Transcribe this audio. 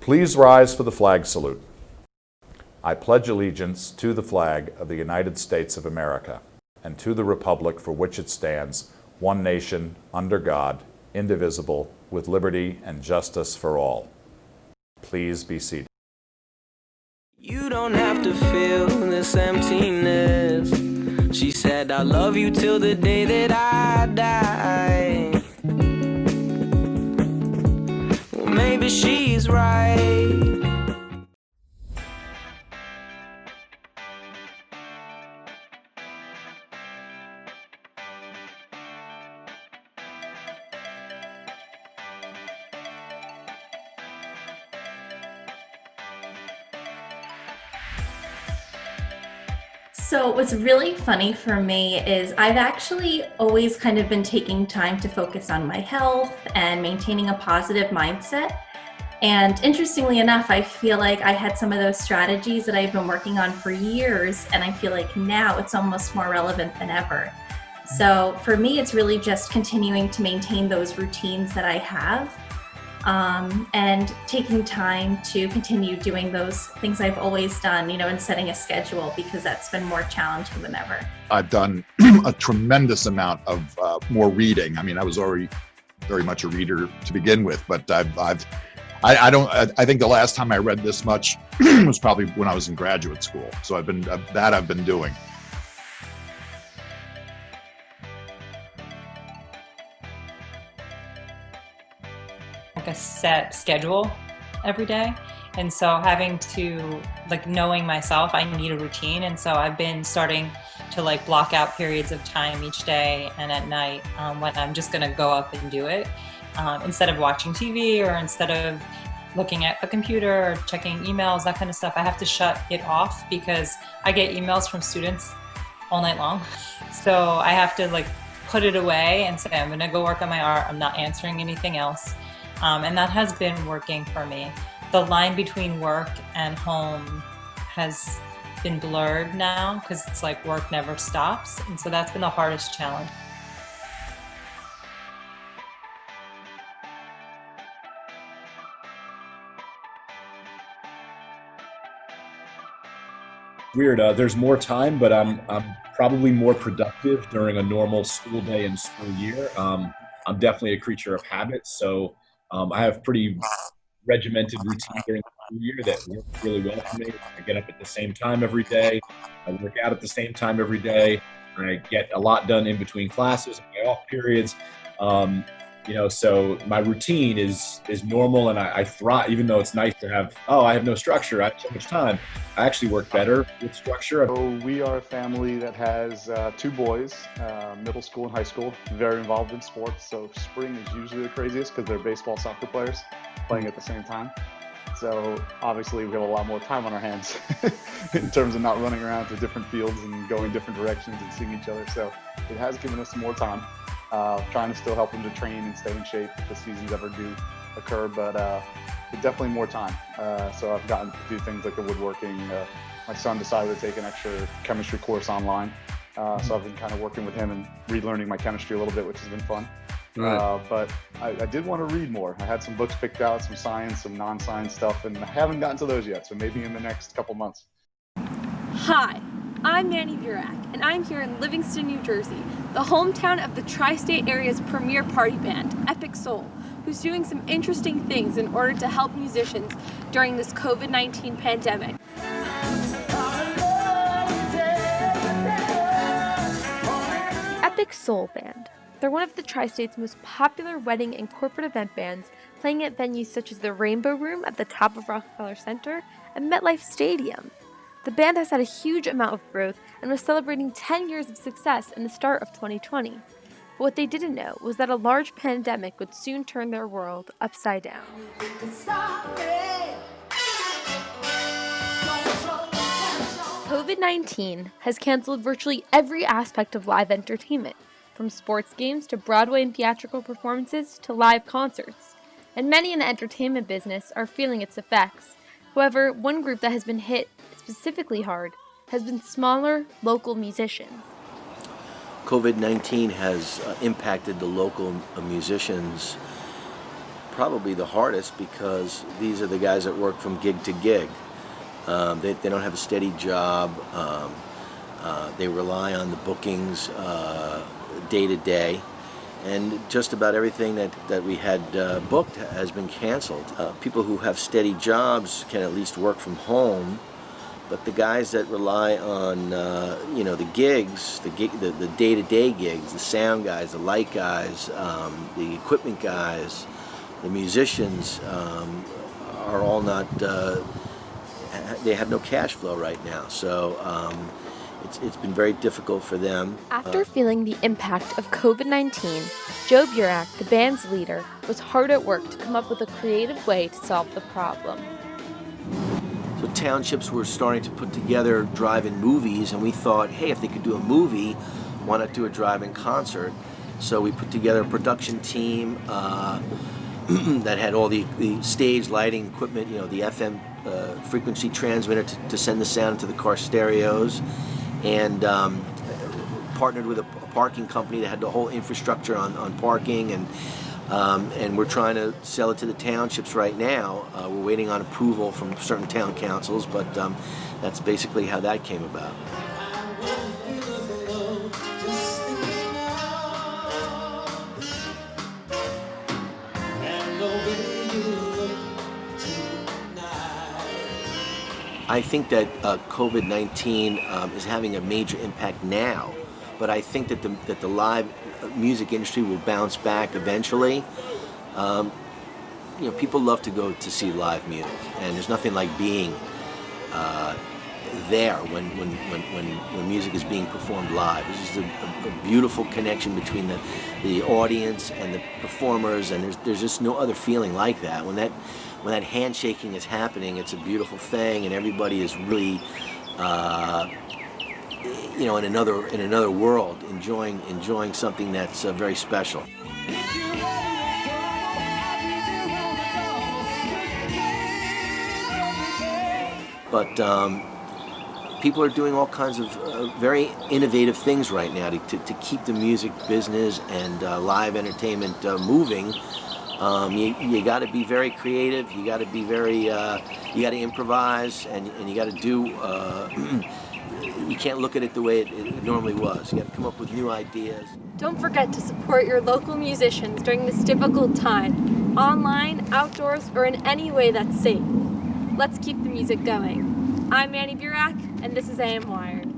Please rise for the flag salute. I pledge allegiance to the flag of the United States of America and to the republic for which it stands, one nation, under God, indivisible, with liberty and justice for all. Please be seated. You don't have to feel this emptiness. She said, I love you till the day that I die. Well, maybe she's right. So what's really funny for me is I've actually always kind of been taking time to focus on my health and maintaining a positive mindset. And interestingly enough, I feel like I had some of those strategies that I've been working on for years, and I feel like now it's almost more relevant than ever. So for me, it's really just continuing to maintain those routines that I have, and taking time to continue doing those things I've always done, and setting a schedule, because that's been more challenging than ever. I've done a tremendous amount of more reading. I mean, I was already very much a reader to begin with, but I think the last time I read this much was probably when I was in graduate school. So I've been doing. Like a set schedule every day, and so having to knowing myself, I need a routine, and so I've been starting to block out periods of time each day and at night when I'm just going to go up and do it, instead of watching TV or instead of looking at the computer or checking emails, that kind of stuff. I have to shut it off because I get emails from students all night long, so I have to put it away and say, I'm going to go work on my art. I'm not answering anything else. And that has been working for me. The line between work and home has been blurred now because it's work never stops. And so that's been the hardest challenge. Weird. There's more time, but I'm probably more productive during a normal school day and school year. I'm definitely a creature of habit, so I have pretty regimented routine during the school year that works really well for me. I get up at the same time every day. I work out at the same time every day. I get a lot done in between classes and my off periods. So my routine is normal, and I thrive, even though it's nice to have, I have no structure, I have so much time. I actually work better with structure. So we are a family that has 2 boys, middle school and high school, very involved in sports. So spring is usually the craziest because they're baseball, soccer players playing at the same time. So obviously we have a lot more time on our hands in terms of not running around to different fields and going different directions and seeing each other. So it has given us some more time. Trying to still help them to train and stay in shape if the seasons ever do occur, but definitely more time. So I've gotten to do things like the woodworking. My son decided to take an extra chemistry course online, so I've been kind of working with him and relearning my chemistry a little bit, which has been fun. Right. But I did want to read more. I had some books picked out, some science, some non-science stuff, and I haven't gotten to those yet, so maybe in the next couple months. Hi, I'm Manny Burak, and I'm here in Livingston, New Jersey, the hometown of the tri-state area's premier party band, Epic Soul, who's doing some interesting things in order to help musicians during this COVID-19 pandemic. Epic Soul Band. They're one of the tri-state's most popular wedding and corporate event bands, playing at venues such as the Rainbow Room at the top of Rockefeller Center and MetLife Stadium. The band has had a huge amount of growth and was celebrating 10 years of success in the start of 2020. But what they didn't know was that a large pandemic would soon turn their world upside down. COVID-19 has canceled virtually every aspect of live entertainment, from sports games to Broadway and theatrical performances to live concerts. And many in the entertainment business are feeling its effects. However, one group that has been hit specifically hard has been smaller, local musicians. COVID-19 has impacted the local musicians probably the hardest because these are the guys that work from gig to gig. They don't have a steady job. They rely on the bookings day to day. And just about everything that we had booked has been canceled. People who have steady jobs can at least work from home, but the guys that rely on the gigs, the day-to-day gigs, the sound guys, the light guys, the equipment guys, the musicians are all not. They have no cash flow right now, so. It's been very difficult for them. After feeling the impact of COVID-19, Joe Burak, the band's leader, was hard at work to come up with a creative way to solve the problem. So townships were starting to put together drive-in movies, and we thought, hey, if they could do a movie, why not do a drive-in concert? So we put together a production team that had all the stage lighting equipment, the FM frequency transmitter to send the sound into the car stereos, and partnered with a parking company that had the whole infrastructure on parking, and we're trying to sell it to the townships right now. We're waiting on approval from certain town councils, but that's basically how that came about. I think that COVID-19 is having a major impact now, but I think that the live music industry will bounce back eventually. People love to go to see live music, and there's nothing like being there when music is being performed live. This is a beautiful connection between the audience and the performers, and there's just no other feeling like that. When that handshaking is happening, it's a beautiful thing, and everybody is really, in another world, enjoying something that's very special. But people are doing all kinds of very innovative things right now to keep the music business and live entertainment moving. You got to be very creative. You got to be very. You got to improvise, and you got to do. You can't look at it the way it normally was. You got to come up with new ideas. Don't forget to support your local musicians during this difficult time, online, outdoors, or in any way that's safe. Let's keep the music going. I'm Manny Burak, and this is AM Wired.